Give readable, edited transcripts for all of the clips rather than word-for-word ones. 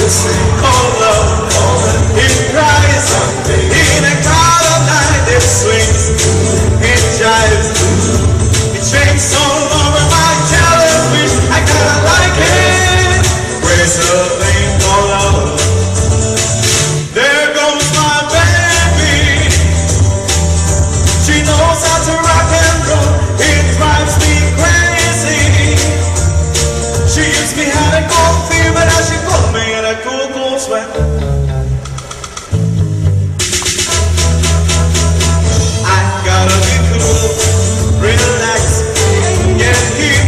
sing cold love. It cries in a cloud of night. It swings, it jives, it shakes all over my jellyfish. I kinda like it. Where's the thing called love? There goes my baby. She knows how to rock and roll. It drives me crazy. She gives me had a cold fever, now she put me in a cool, cool sweat. I gotta be cool, relax, get hip,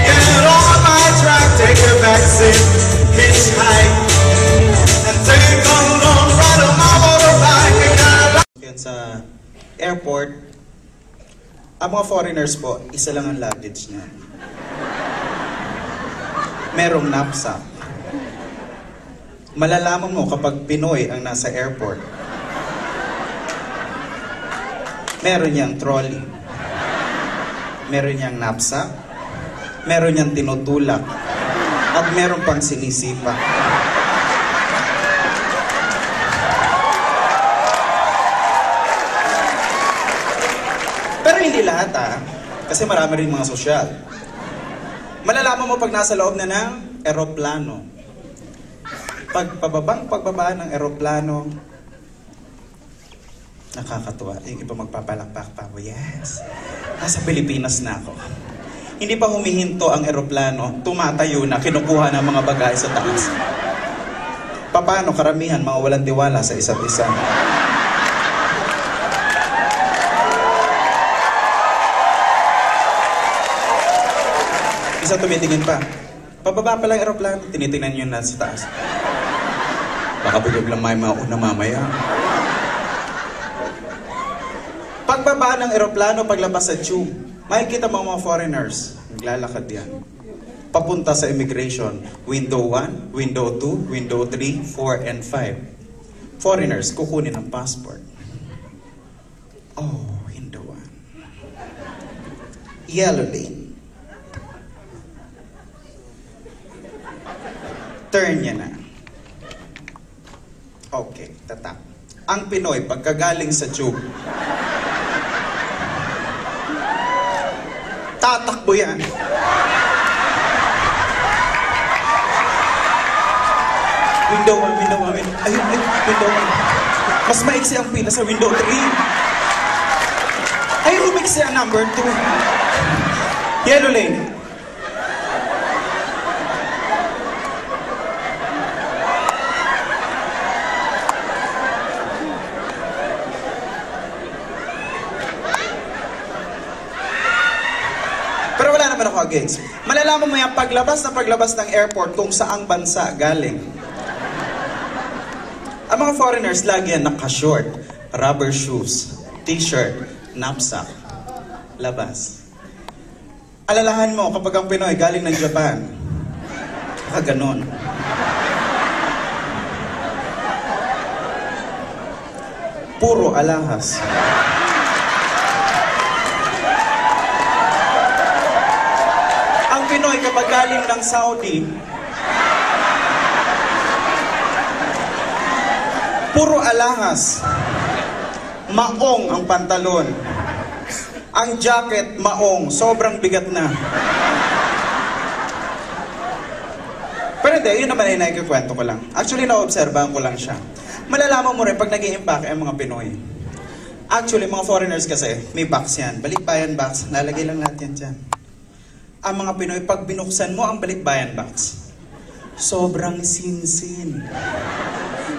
get on my track, take a backseat, hitchhike, and take a long ride on my motorbike. Sa airport, ang mga foreigners po, isa lang ang luggage niya. Merong knapsack. Malalaman mo kapag Pinoy ang nasa airport. Meron niyang trolley. Meron niyang knapsack. Meron niyang tinutulak. At meron pang sinisipa. Pero hindi lahat kasi marami rin mga sosyal. Malalaman mo pag nasa loob na ng eroplano. Pagbaba ng eroplano, nakakatuwa. Yung iba magpapalakpak pa. Yes, nasa Pilipinas na ako. Hindi pa humihinto ang eroplano, tumatayo na, kinukuha ng mga bagay sa taas. Paano karamihan mga walang tiwala sa isa't isa? Isa tumitingin pa. Pababa pa lang aeroplano, tinitingnan nyo na sa taas. Baka biglang may mauna mamaya. Pagbaba ng aeroplano, paglabas sa tube, makikita mo mga foreigners. Naglalakad yan. Papunta sa immigration. Window 1, window 2, window 3, 4, and 5. Foreigners, kukunin ang passport. Oh, window 1. Yellow lane. Turn niya na. Okay, tatak. Ang Pinoy, pagkagaling sa tube, tatakbo yan. Window 1, window 1, window... Ayun, window 1. Mas maiksi ang pila sa window 3. Ayun, umiksi ang number 2. Yellow lane. Pero wala naman ako against. Malalaman mo yung paglabas ng airport kung saang bansa galing. Ang mga foreigners lagi yan naka-short, rubber shoes, t-shirt, knapsack, labas. Alalahan mo kapag ang Pinoy galing ng Japan, ganon. Puro alahas. Pinoy kapag galing ng Saudi, puro alahas. Maong ang pantalon. Ang jacket, maong. Sobrang bigat na. Pero hindi, yun naman ay nakikikwento ko lang. Actually, na-obserbahan ko lang siya. Malalaman mo rin pag nag-i-impact ang mga Pinoy. Actually, mga foreigners kasi, may box yan. Balikbayan box. Nalagay lang lahat yan dyan. Ang mga Pinoy, pag binuksan mo ang balikbayan box, sobrang sinsin.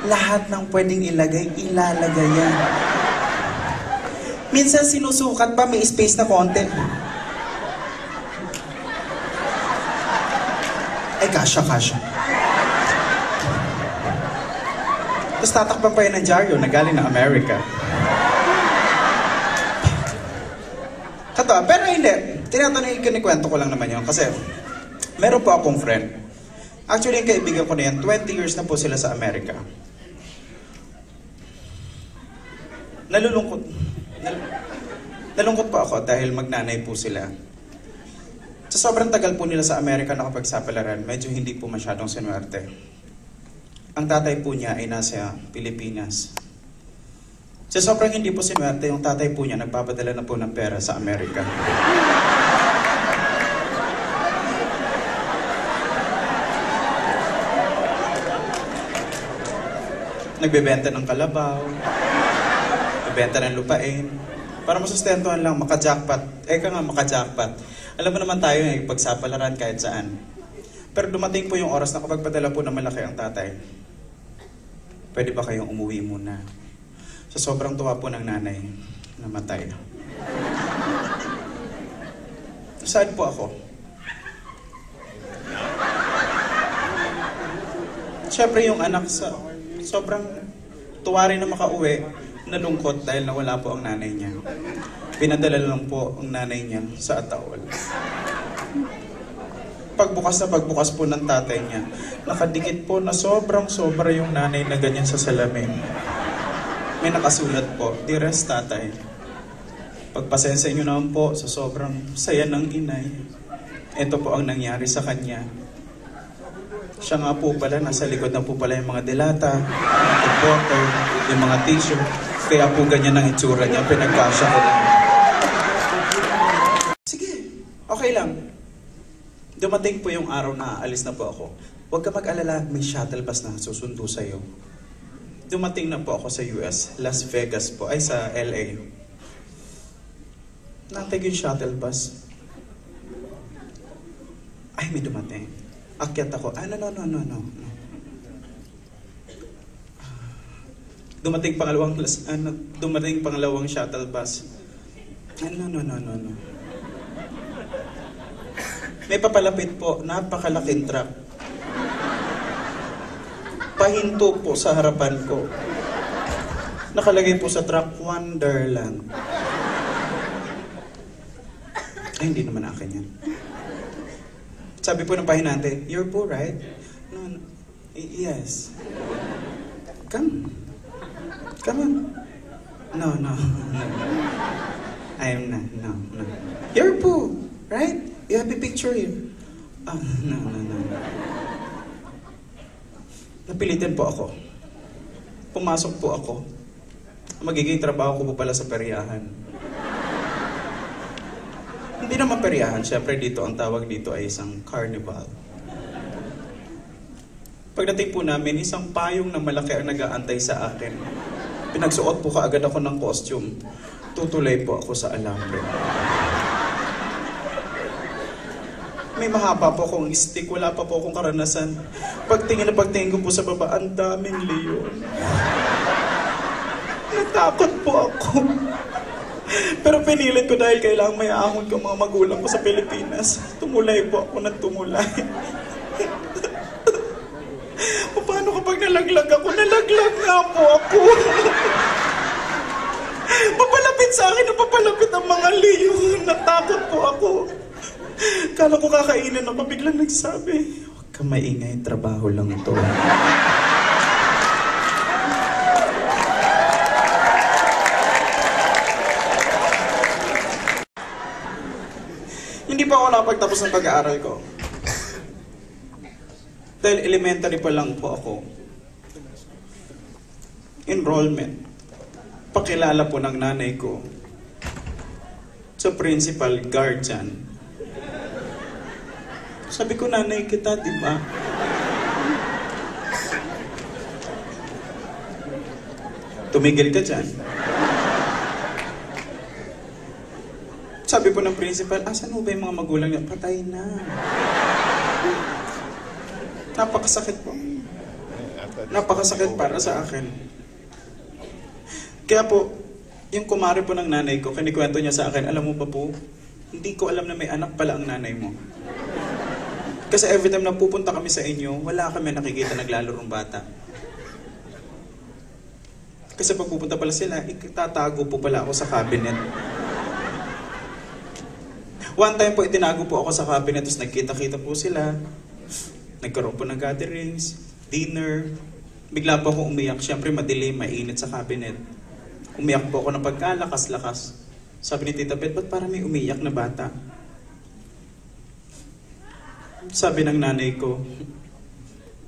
Lahat ng pwedeng ilagay, ilalagay yan. Minsan sinusukat pa, may space na konti. Ay, kasya. Tapos tatakpan pa yan ng dyaryo na galing ng Amerika. Kato, pero hindi. Kinikwento ko lang naman yun kasi meron po akong friend. Actually, yung kaibigan ko na yan, 20 years na po sila sa Amerika. Nalungkot po ako dahil magnanay po sila. Sa sobrang tagal po nila sa Amerika nakapagsapalaran, medyo hindi po masyadong sinuwerte. Ang tatay po niya ay nasa Pilipinas. Sa sobrang hindi po sinuwerte, yung tatay po niya nagpapadala na po ng pera sa Amerika. Nagbebenta ng kalabaw, nagbebenta ng lupain, para masustentuhan lang, maka-jackpot. Eka nga, maka-jackpot. Alam mo naman tayo, pagsapalaran kahit saan. Pero dumating po yung oras na kapag padala po na malaki ang tatay, pwede ba kayong umuwi muna? Sa sobrang tuwa po ng nanay, namatay. Saan po ako? Siyempre yung anak sa sobrang tuwa rin na makauwi, nalungkot dahil nawala po ang nanay niya. Pinadala lang po ang nanay niya sa Ataol. Pagbukas po ng tatay niya, nakadikit po na sobrang-sobra yung nanay na ganyan sa salamin. May nakasulat po, "Dearest tatay, pagpasensya niyo naman po sa sobrang saya ng inay. Ito po ang nangyari sa kanya. Siya nga po pala, nasa likod na po pala yung mga delata, yung water, yung mga t-shirt. Kaya po ganyan ang itsura niya, pinagkasya ko lang." Sige, okay lang. Dumating po yung araw na aalis na po ako. Huwag ka mag-alala, may shuttle bus na susundo sa'yo. Dumating na po ako sa US, Las Vegas po, ay sa LA. Natag yung shuttle bus. Ay, may dumating. Akyat ako. No. Dumating pangalawang shuttle bus. No. May papalapit po, napakalaking truck. Pahinto po sa harapan ko. Nakalagay po sa truck, Wonderland. Ay, hindi naman akin yan. Sabi po ng pahinante, "You're poor, right?" No. Yes. Come on. No. I am not. No. You're poor, right? You have a picture here. No. Napilitan po ako. Pumasok po ako. Magiging trabaho ko po pala sa peryahan. Hindi naman peryahan, syempre dito ang tawag dito ay isang carnival. Pagdating po namin, isang payong na malaki ang nag-aantay sa akin. Pinagsuot po kaagad ako ng costume. Tutulay po ako sa alambre. May mahaba po akong stick, wala pa po akong karanasan. Pagtingin ko po sa baba, ang daming leon. Natakot po ako. Pero pinilit ko dahil kailangang may ahon ko mga magulang ko sa Pilipinas. Tumulay po ako ng tumulay. Paano kapag nalaglag ako? Nalaglag nga po ako. Papalapit sa akin na papalapit ang mga leon. Natakot po ako. Kala ko kakainin ako, biglang nagsabi, "Huwag ka maingay, trabaho lang ito." Hindi pa ako nakapagtapos ng pag-aaral ko. Dahil elementary pa lang po ako. Enrollment. Pakilala po ng nanay ko sa principal guardian. Sabi ko, "Nanay kita, di ba?" Tumigil ka dyan. Sabi po ng principal, "Asan mo ba yung mga magulang niya?" "Patay na." Napakasakit po. Napakasakit para sa akin. Kaya po, yung kumare po ng nanay ko, kinikwento niya sa akin, "Alam mo ba po, hindi ko alam na may anak pala ang nanay mo. Kasi every time na pupunta kami sa inyo, wala kami nakikita naglalaro ng bata. Kasi pag pupunta pala sila, itatago po pala ako sa cabinet." One time po, itinago po ako sa cabinet, tapos nagkita-kita po sila. Nagkaroon po ng gatherings, dinner. Bigla po ako umiyak. Siyempre, madilim, mainit sa cabinet. Umiyak po ako ng pagkalakas-lakas. Sabi ni Tita Beth, "Ba't parang may umiyak na bata?" Sabi ng nanay ko,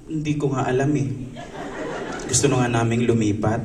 "Hindi ko nga alam eh." Gusto na nga naming lumipat.